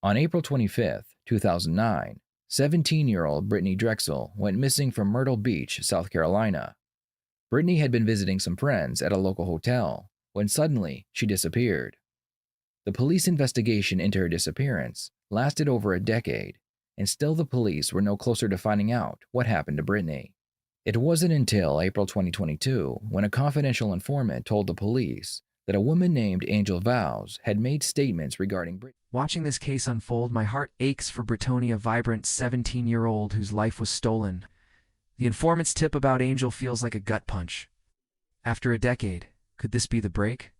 On April 25th, 2009, 17-year-old Brittany Drexel went missing from Myrtle Beach, South Carolina. Brittany had been visiting some friends at a local hotel when suddenly she disappeared. The police investigation into her disappearance lasted over a decade, and still the police were no closer to finding out what happened to Brittany. It wasn't until April 2022 when a confidential informant told the police that a woman named Angel Vowell had made statements regarding Brittany. Watching this case unfold, my heart aches for Brittany, a vibrant 17-year-old whose life was stolen. The informant's tip about Angel feels like a gut punch. After a decade, could this be the break?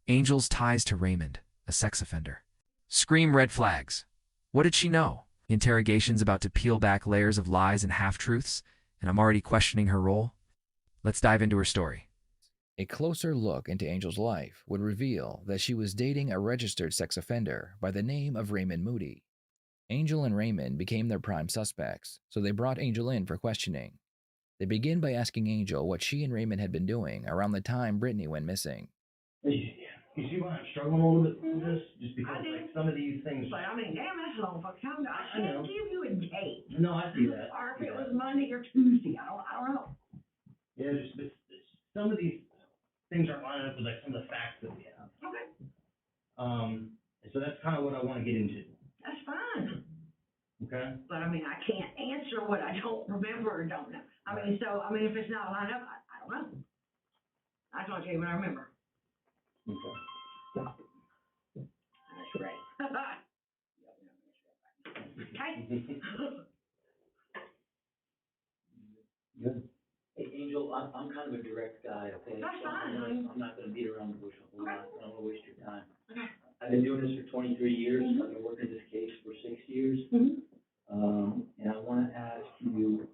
Angel's ties to Raymond, a sex offender. Scream red flags. What did she know? Interrogation's about to peel back layers of lies and half-truths, and I'm already questioning her role. Let's dive into her story. A closer look into Angel's life would reveal that she was dating a registered sex offender by the name of Raymond Moody. Angel and Raymond became their prime suspects, so they brought Angel in for questioning. They begin by asking Angel what she and Raymond had been doing around the time Brittany went missing. You see why I'm struggling a little bit with this? Just because like some of these things. But I mean, damn, that's a long fucking time. I can't give you a date. No, I see that. Or if it was Monday or Tuesday, I don't know. Yeah, just some of these things aren't lining up with like some of the facts that we have. Okay. So that's kind of what I want to get into. That's fine. Okay. But I mean, I can't answer what I don't remember or don't know. I mean, if it's not lined up, I don't know. I just want to tell you what I remember. Okay. That's great. Okay. Good. Hey, Angel, I'm kind of a direct guy, okay? That's So fine. I'm not gonna beat around the bush a whole lot. I don't wanna waste your time. Okay. I've been doing this for 23 years. Mhm. I've been working this case for 6 years. Mm-hmm. And I wanna ask you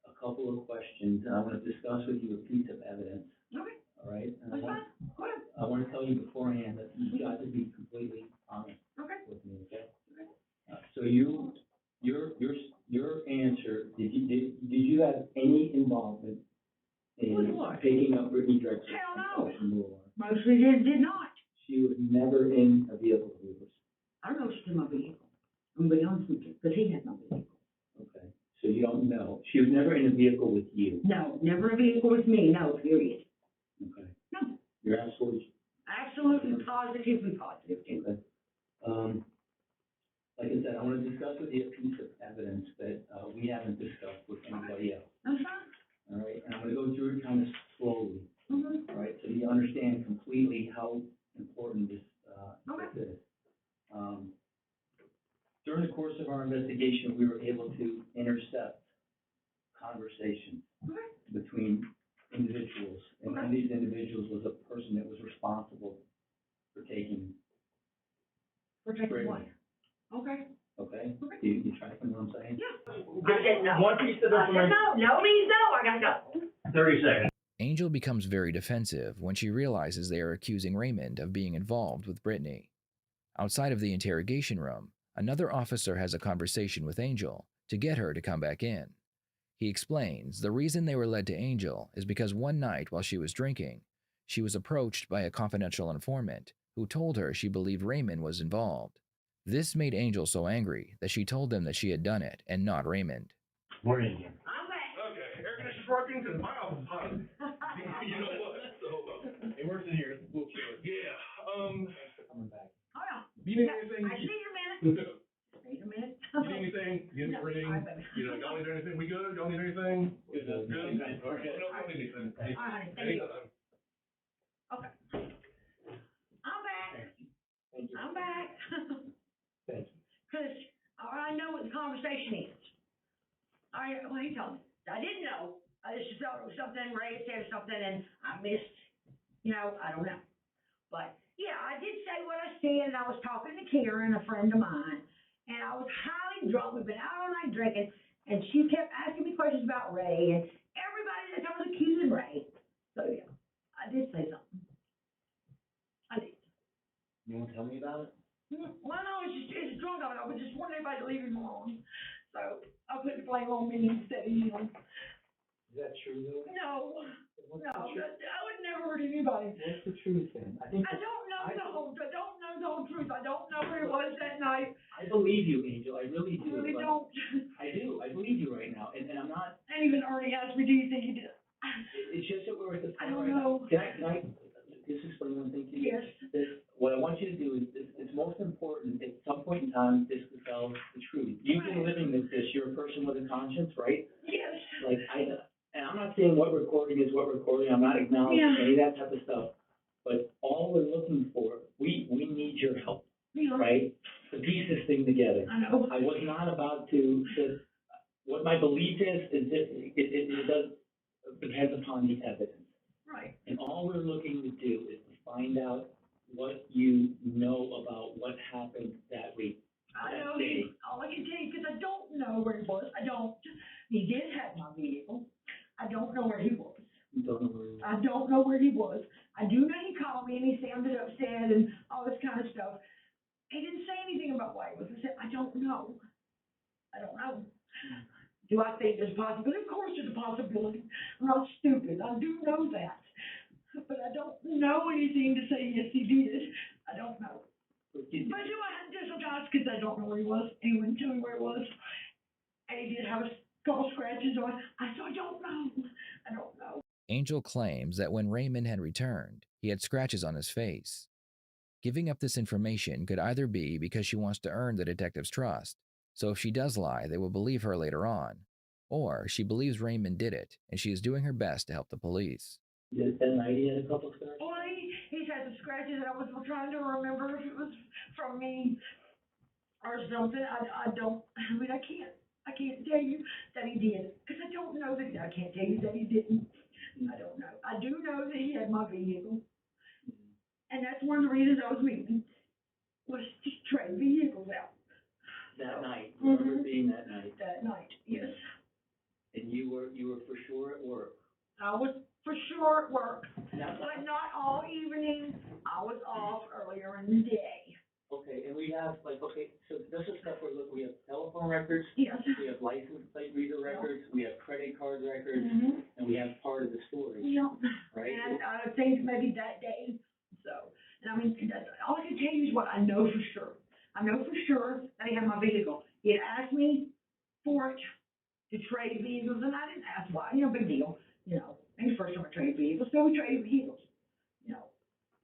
a couple of questions, and I wanna discuss with you a piece of evidence, Okay. all right? And That's fine. Go ahead. I wanna tell you beforehand that you've got to be completely honest Okay. with me, okay? Okay. So your answer, did you have any involvement in With what? picking up Brittany Drexel? Hell no. Question number one. Mostly did not. She was never in a vehicle with us. I don't know if she's in my vehicle. I'm gonna be honest with you, because he had no vehicle. Okay, so you don't know. She was never in a vehicle with you. No, never a vehicle with me, no, period. Okay. No. You're absolutely, Absolutely positively positive, too. okay. Like I said, I want to discuss with you a piece of evidence that we haven't discussed with anybody else. That's fine. All right, and I'm going to go through it kind of slowly. Mm-hmm. All right, so you understand completely how important this Okay. is. During the course of our investigation, we were able to intercept conversations Okay. between individuals, and one of these individuals was a person that was responsible for taking Protect Brittany. what? Okay. Okay? Okay. You tracking what I'm saying? Yeah. I said no. One piece of information. No means no, I gotta go. 30 seconds. Angel becomes very defensive when she realizes they are accusing Raymond of being involved with Brittany. Outside of the interrogation room, another officer has a conversation with Angel to get her to come back in. He explains the reason they were led to Angel is because one night while she was drinking, she was approached by a confidential informant who told her she believed Raymond was involved. This made Angel so angry that she told them that she had done it and not Raymond. We're in here. I'm back. Okay, air conditioner's working because my office is hot. You know what? So, It works in here. We'll chill it. yeah. Coming back. Hold on. You need anything? I see your minute. You Wait a minute. need anything? You need No, ring? all right, baby. You know, y'all need anything? We good? Y'all need anything? Is that good? Okay. All right. No, don't need anything. All right, thank you. Anytime. Okay. I'm back. Thank you. I'm back. Thank you. Because I know what the conversation is. Well, he told me. I didn't know. I just thought it was something, Ray said something, and I missed, I don't know. But, yeah, I did say what I said, and I was talking to Karen, a friend of mine, and I was highly drunk. We've been out all night drinking, and she kept asking me questions about Ray, and everybody that I was accusing Ray. So, yeah, I did say something. I did. You want to tell me about it? Well, no, it's drunk on it. I was just wanting everybody to leave him alone. So I put the blame on me instead of him. Is that true, though? No, What's no, the truth? I would never hurt anybody. What's the truth then? I think I don't know the whole truth. I don't know who it was that night. believe you, Angel, I really I do. really but don't. I do, I believe you right now, and I'm not, And even Ernie asked me, do you think he did? it's just that we're at the I point don't right now. know. Can I just explain one thing to you? Yes. What I want you to do is, it's most important, at some point in time, this will tell the truth. You've been living with this, you're a person with a conscience, right? Yes. Like, and I'm not saying what recording is what recording, I'm not acknowledging Yeah. any of that type of stuff, but all we're looking for, we need your help, Yeah. right? To piece this thing together. I know. I was not about to, what my belief is that it does, depends upon the evidence. Right. And all we're looking to do is to find out what you know about what happened that week. I that know day. all I can tell you, because I don't know where he was. I don't. He did have my vehicle. I don't know where he was. You don't know where he was. I don't know where he was. I do know he called me and he sounded upset and all this kind of stuff. He didn't say anything about why he was upset. I don't know. I don't know. Do I think there's a possibility? Of course there's a possibility. I'm not stupid. I do know that. But I don't know anything to say, yes, he did. I don't know. But do I have to sometimes because I don't know where he was. He wouldn't tell me where he was. And he did have a couple scratches on. I don't know. I don't know. Angel claims that when Raymond had returned, he had scratches on his face. Giving up this information could either be because she wants to earn the detective's trust, so if she does lie, they will believe her later on, or she believes Raymond did it and she is doing her best to help the police. That night he had a couple scratches? Well, he's had some scratches, and I was trying to remember if it was from me or something. I can't tell you that he did, because I don't know that, I can't tell you that he didn't. I don't know. I do know that he had my vehicle, and that's one of the reasons I was leaving, was to trade vehicles out. That night, you remember Mhm. being that night? That night, yes. And you were for sure at work? I was for sure at work, Now, but not all evening. I was off earlier in the day. okay, and we have, so this is stuff we have telephone records, Yes. we have license plate reader records, we have credit card records, Mm-hmm. and we have part of the story, Yeah. right? And I think maybe that day, so, and I mean, that's, all I can tell you is what I know for sure. I know for sure that he had my vehicle. He had asked me for it to trade vehicles, and I didn't ask why, big deal, Ain't the first time I traded vehicles, so we traded vehicles,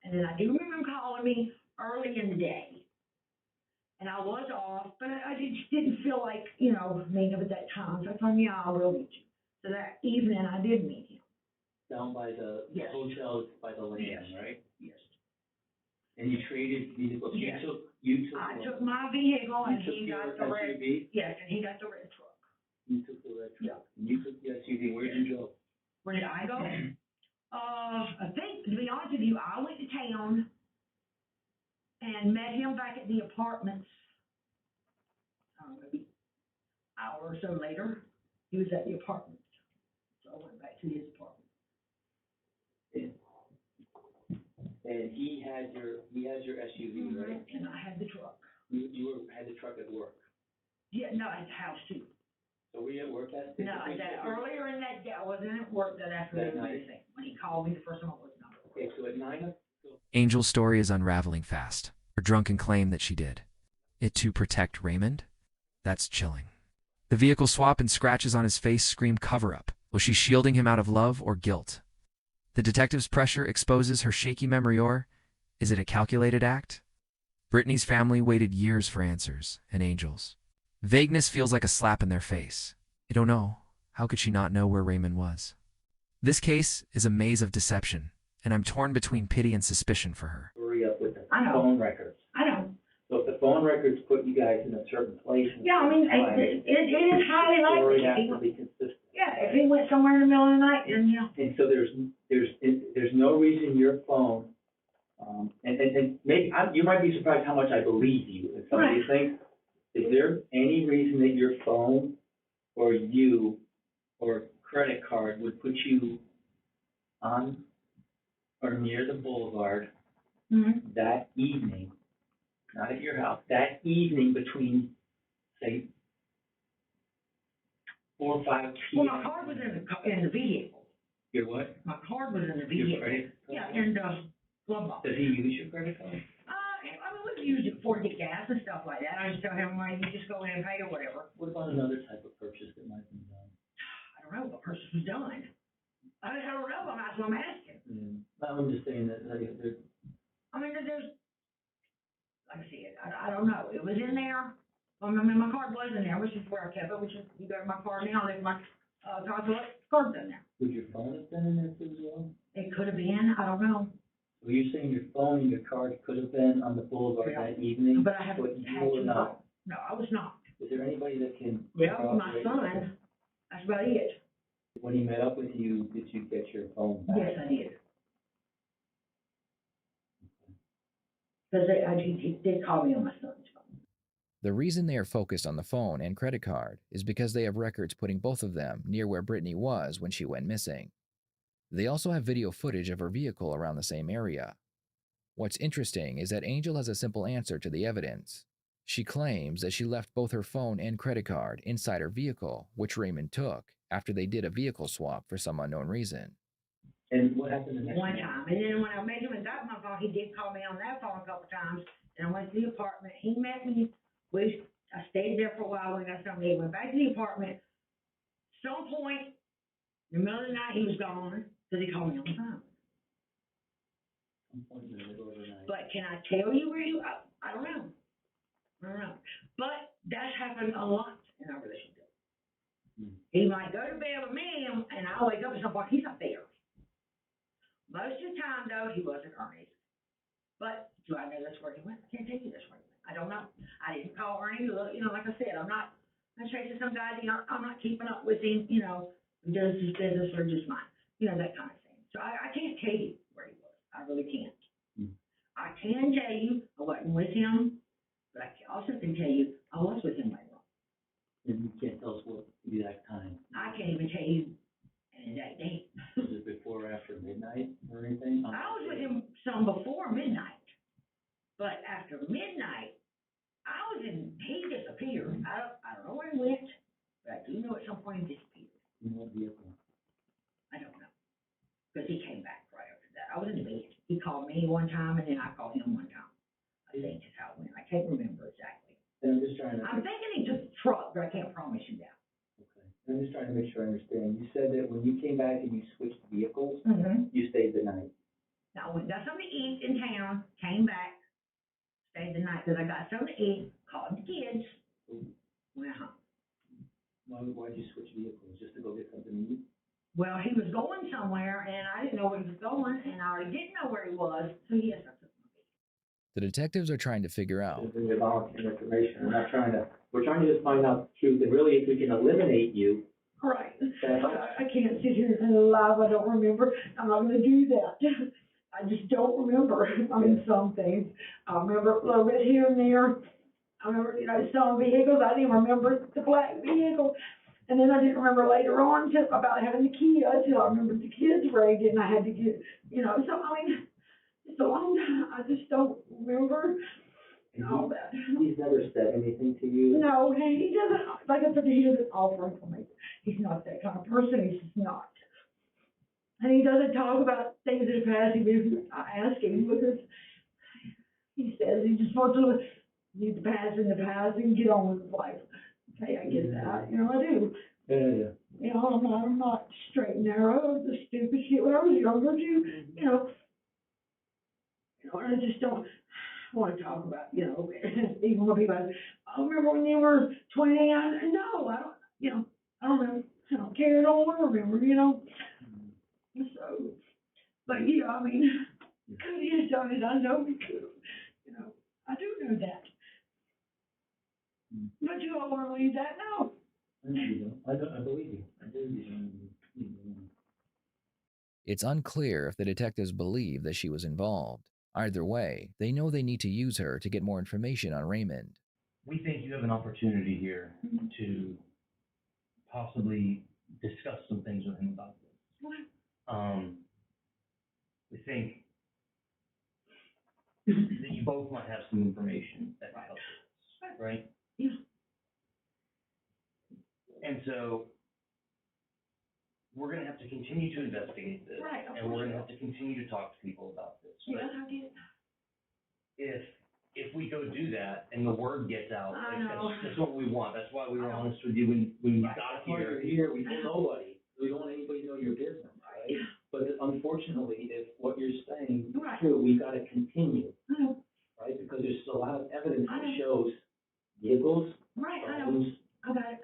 And then I do remember him calling me early in the day. And I was off, but I just didn't feel like, meeting him at that time. So I told him, yeah, I will meet you. So that evening I did meet him. Down by the Yes. hotels by the land, Yes. right? Yes. And you traded vehicles, Yes. you took. I what? took my vehicle and You took he your got the red. SUV? Yes, and he got the red truck. You took the red Yeah. truck, and you took the SUV, where'd you go? Where did I go? I think, to be honest with you, I went to town and met him back at the apartments. Maybe an hour or so later, he was at the apartment. So I went back to his apartment. And he had your SUV, right? And I had the truck. You had the truck at work. Yeah, no, at the house too. So were you at work that day? No, earlier in that day, I wasn't at work that afternoon. That night. When he called me the first time, I was not at work. Okay, so at 9 Angel's story is unraveling fast. Her drunken claim that she did it to protect Raymond? That's chilling. The vehicle swap and scratches on his face scream cover-up. Was she shielding him out of love or guilt? The detective's pressure exposes her shaky memory, or is it a calculated act? Brittany's family waited years for answers, and Angel's vagueness feels like a slap in their face. I don't know. How could she not know where Raymond was? This case is a maze of deception, and I'm torn between pity and suspicion for her. hurry up with the I know. phone records. I know. So if the phone records put you guys in a certain place. Yeah, I mean, it is highly Story has likely. to be consistent. Yeah, if he went somewhere in the middle of the night, then yeah. And so there's no reason your phone, and maybe, you might be surprised how much I believe you in some of these things. Is there any reason that your phone or you or credit card would put you on or near the boulevard Mm-hmm. that evening, not at your house, that evening between, say, 4 or 5 Well, p.m.? my card was in the vehicle. Your what? My card was in the Your vehicle. credit card? Yeah, in the glove box. Does he use your credit card? I we've used it for get gas and stuff like that. I just tell him, well, you just go in and pay or whatever. What about another type of purchase that might be done? I don't know what purchase was done. I don't know, that's what I'm asking. Yeah. I'm just saying that, there's, I mean, there's, like I said, I don't know. It was in there. I mean, my card was in there, which is where I kept it, which is, you go to my card now, there's my, card's in there. would your phone have been in there too as well? It could have been, I don't know. Were you saying your phone and your card could have been on the boulevard Yeah. that evening? But I haven't you had were to. not? No, I was not. Is there anybody that can? Well, my corroborate son, that? that's about it. When he met up with you, did you get your phone back? Yes, I did. Because he did call me on my son's phone. The reason they are focused on the phone and credit card is because they have records putting both of them near where Brittany was when she went missing. They also have video footage of her vehicle around the same area. What's interesting is that Angel has a simple answer to the evidence. She claims that she left both her phone and credit card inside her vehicle, which Raymond took after they did a vehicle swap for some unknown reation. And what happened the next One night? time. And then when I made him and got my phone, he did call me on that phone a couple times. And I went to the apartment. He met me. I stayed there for a while when I got something. He went back to the apartment. Some point in the middle of the night, he was gone because he called me on the phone. Some point in the middle of the night. But can I tell you where you? I don't know. I don't know. But that's happened a lot in our relationship. He might go to bed with me, and I wake up at some point, he's not there. Most of the time, though, he wasn't Ernie's. But do I know that's where he went? I can't tell you that's where he went. I don't know. I didn't call Ernie to look, like I said, I'm chasing some guy, I'm not keeping up with him, who does his business or just mine, that kind of thing. So I can't tell you where he was. I really can't. I can tell you I wasn't with him, but I also can tell you I was with him later on. And you can't tell us what exact time? I can't even tell you an exact date. Was it before or after midnight or anything? I was with him some before midnight, but after midnight, he disappeared. I don't know where he went, but I do know at some point he disappeared. In what vehicle? I don't know, because he came back right after that. I was in the bed. He called me one time, and then I called him one time. I think that's how it went. I can't remember exactly. And I'm just trying to. I'm thinking he took the truck, but I can't promise you that. Okay. I'm just trying to make sure I understand. You said that when you came back and you switched vehicles, Mm-hmm. you stayed the night. Now, I went got something to eat in town, came back, stayed the night because I got something to eat, called the kids, went home. Why'd you switch vehicles? Just to go get something to eat? Well, he was going somewhere, and I didn't know where he was going, and I already didn't know where he was, so yes, I took my vehicle. The detectives are trying to figure out You're volunteering information. We're trying to just find out the truth, and really, if we can eliminate you. Right. That helps. I can't sit here and lie, I don't remember. I'm not gonna do that. I just don't remember. I mean, some things. I remember a little bit here and there. I remember, some vehicles. I didn't remember the black vehicle. And then I didn't remember later on about having the key until I remembered the kids rigged and I had to get, so I mean, it's a long time. I just don't remember all that. He's never said anything to you? No, he doesn't, like I said, he doesn't offer information. He's not that kind of person. He's just not. And he doesn't talk about things that have passed him if I ask him because he says he just wants to leave the past in the past and get on with his life. Okay, I get that. I do. Yeah. I'm not straight and narrow. The stupid shit when I was younger, I just don't want to talk about, even when people ask, I remember when you were 20, no, I don't, I don't know. I don't care. I don't want to remember, So, but I mean, could he have done it? I know he could have. I do know that. But you don't want to leave that? No. I believe you. I believe you. it's unclear if the detectives believe that she was involved. Either way, they know they need to use her to get more information on Raymond. We think you have an opportunity here to possibly discuss some things with him about this. We think that you both might have some information that might help us, right? Yeah. And so we're going to have to continue to investigate this, and we're going to have to continue to talk to people about this. Yeah, But I did. if if we go do that and the word gets out, I like, know. that's what we want. That's why we were I know. honest with you when you That's got why here. you're here, we tell nobody, we don't want anybody to know your business, right? But unfortunately, if what you're saying is Right. true, we've gotta continue, I know. right? Because there's a lot of evidence I that know. shows vehicles, Right, I know. phones. I got it.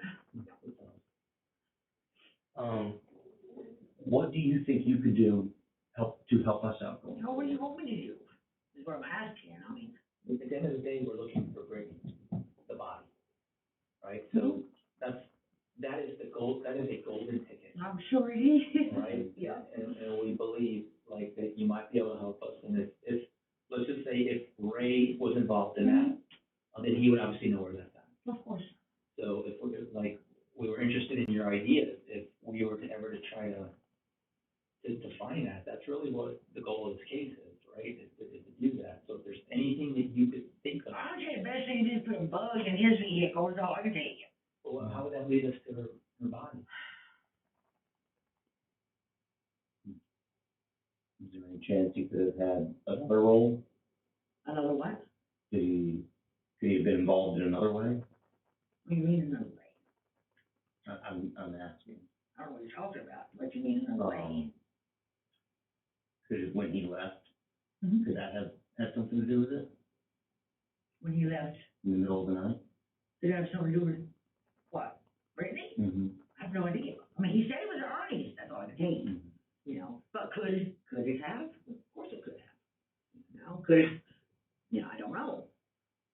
What do you think you could do to help us out going? What do you want me to do? Is what I'm asking, I mean. At the end of the day, we're looking for Brittany, the body, right? So that is the goal, that is a golden ticket, I'm sure it is. right? Yeah. And we believe, like, that you might be able to help us, and if, let's just say if Ray was involved in that, then he would obviously know where that's at. Of course. So if we, like, we were interested in your ideas, if we were to ever to try to find that, that's really what the goal of this case is, right? Is to do that. So if there's anything that you could think of, I would say the best thing to do is put a bug in his vehicle, is all I can tell you. well, how would that lead us to her body? Is there any chance he could have had another role? Another what? Could he have been involved in another way? What do you mean another way? I'm asking. I don't know what you're talking about. What do you mean another way? When he left, Mhm. could that have had something to do with it? When he left, In the middle of the night? did it have something to do with what? Brittany? Mm-hmm. I have no idea. I mean, he said it was Ernie's, that's all I can tell you. You know, but could it have? Of course it could have. You know, could it? You know, I don't know.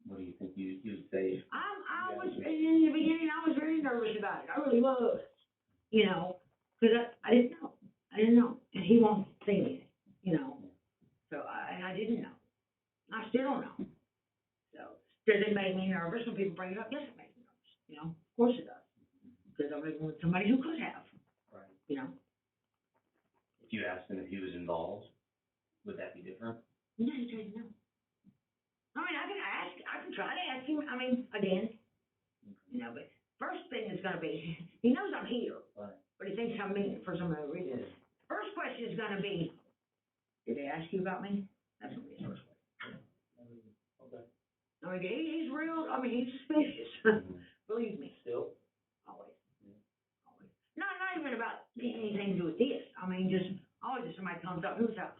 What do you think you'd say? I was, in the beginning, I was very nervous about it. I really was. You know, because I didn't know. I didn't know. And he won't say anything, you know. So I didn't know. I still don't know. So, does it make me nervous when people bring it up? Yes, it makes me nervous. You know, of course it does. Because I'm living with somebody who could have, Right. you know. If you asked him if he was involved, would that be different? No, he said no. I mean, I can try to ask him, I mean, again, you know, but first thing is gonna be, he knows I'm here, Right. but he thinks I'm mean for some other reason. First question is gonna be, did they ask you about me? That's gonna be his first question. Okay. I mean, he's real, I mean, he's suspicious, believe me, Still? always. Always. Not even about anything to do with this, I mean, just, always if somebody comes up, who's that?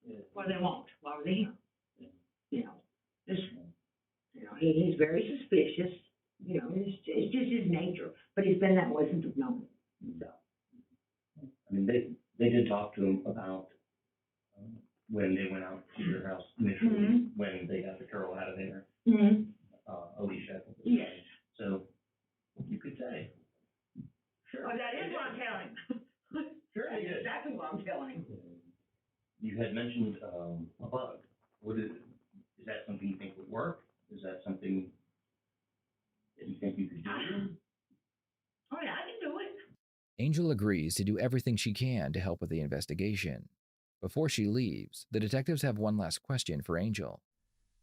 Yeah. What do they want? Why were they here? Yeah. You know, just, you know, he's very suspicious, you know, it's just his nature, but he's been that way since I've known him, so. I mean, they did talk to him about when they went out to your house initially, Mhm. when they got the girl out of there, Mm-hmm. Alicia. Yes. So you could say. Sure. Oh, that is what I'm telling him. Sure, That's he did. exactly what I'm telling him. You had mentioned a bug. Is that something you think would work? Is that something that you think you could do? Oh, yeah, I can do it. Angel agrees to do everything she can to help with the investigation. Before she leaves, the detectives have one last question for Angel.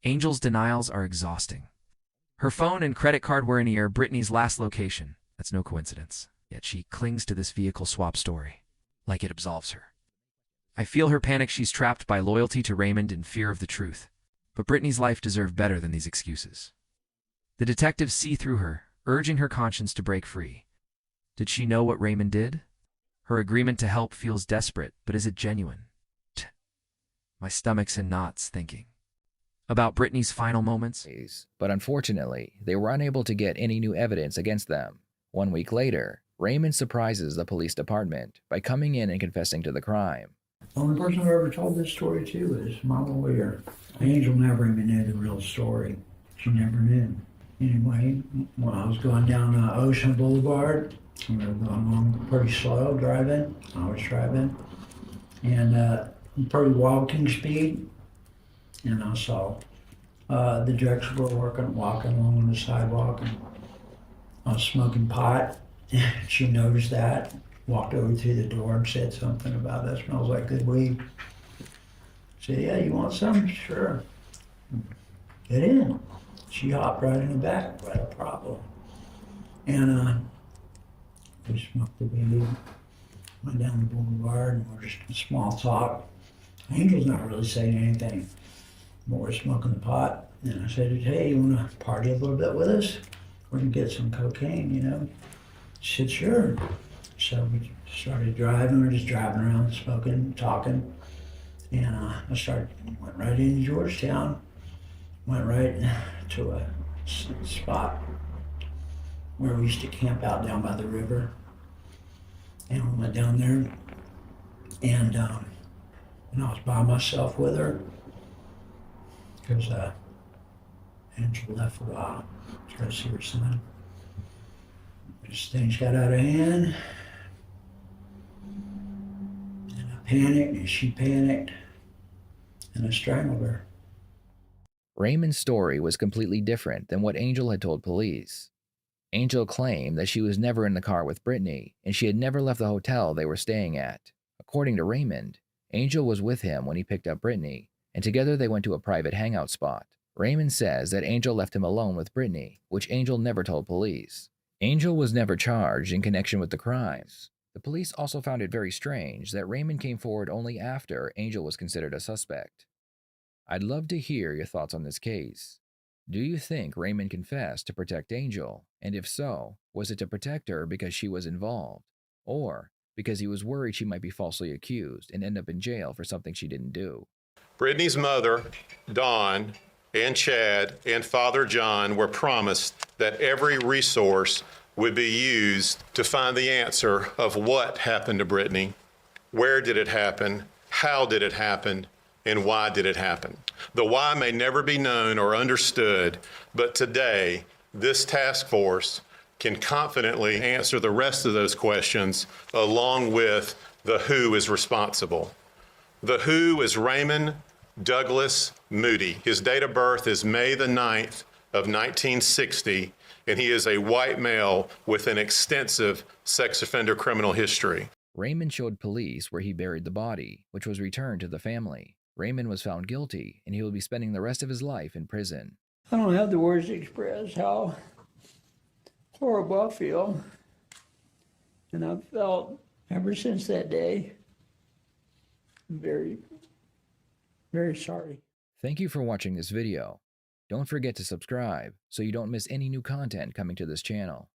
Angel's denials are exhausting. Her phone and credit card were near Brittany's last location. That's no coincidence. Yet she clings to this vehicle swap story, like it absolves her. I feel her panic. She's trapped by loyalty to Raymond and fear of the truth. But Brittany's life deserved better than these excuses. The detectives see through her, urging her conscience to break free. Did she know what Raymond did? Her agreement to help feels desperate, but is it genuine? My stomach's in knots thinking about Brittany's final moments. But unfortunately, they were unable to get any new evidence against them. 1 week later, Raymond surprises the police department by coming in and confessing to the crime. The only person who ever told this story to is my lawyer. Angel never even knew the real story. She never knew. Anyway, when I was going down Ocean Boulevard, we were going along pretty slow driving. I was driving, and pretty walking speed, and I saw the Drexel were walking along on the sidewalk, and I was smoking pot. She noticed that, walked over to the door and said something about that smells like good weed. I said, yeah, you want some? Sure. Get in. She hopped right in the back, right, a problem. And we smoked the weed, went down the boulevard, and we're just in small talk. Angel's not really saying anything. But we're smoking the pot. And I said, hey, you wanna party a little bit with us? We're gonna get some cocaine, you know? She said, sure. So we started driving, we were just driving around, smoking, talking. And went right into Georgetown, went right to a spot where we used to camp out down by the river. And we went down there, and I was by myself with her, because Angel left for a while to go see her son. Just things got out of hand, and I panicked, and she panicked, and I strangled her. Raymond's story was completely different than what Angel had told police. Angel claimed that she was never in the car with Brittany, and she had never left the hotel they were staying at. According to Raymond, Angel was with him when he picked up Brittany, and together they went to a private hangout spot. Raymond says that Angel left him alone with Brittany, which Angel never told police. Angel was never charged in connection with the crimes. The police also found it very strange that Raymond came forward only after Angel was considered a suspect. I'd love to hear your thoughts on this case. Do you think Raymond confessed to protect Angel? And if so, was it to protect her because she was involved? Or because he was worried she might be falsely accused and end up in jail for something she didn't do? Brittany's mother, Dawn, and Chad, and Father John were promised that every resource would be used to find the answer of what happened to Brittany, where did it happen, how did it happen, and why did it happen. The why may never be known or understood, but today, this task force can confidently answer the rest of those questions along with the who is responsible. The who is Raymond Douglas Moody. His date of birth is May the 9th of 1960, and he is a white male with an extensive sex offender criminal history. Raymond showed police where he buried the body, which was returned to the family. Raymond was found guilty, and he will be spending the rest of his life in prison. I don't have the words to express how horrible I feel. And I've felt ever since that day very, very sorry. Thank you for watching this video. Don't forget to subscribe so you don't miss any new content coming to this channel.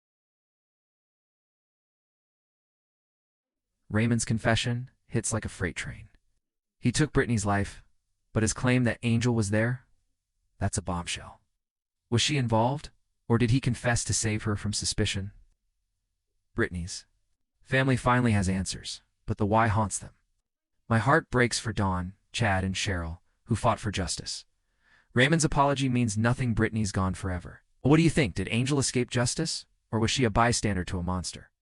Raymond's confession hits like a freight train. He took Brittany's life, but his claim that Angel was there, that's a bombshell. Was she involved, or did he confess to save her from suspicion? Brittany's family finally has answers, but the why haunts them. My heart breaks for Dawn, Chad, and Cheryl, who fought for justice. Raymond's apology means nothing. Brittany's gone forever. What do you think? Did Angel escape justice, or was she a bystander to a monster?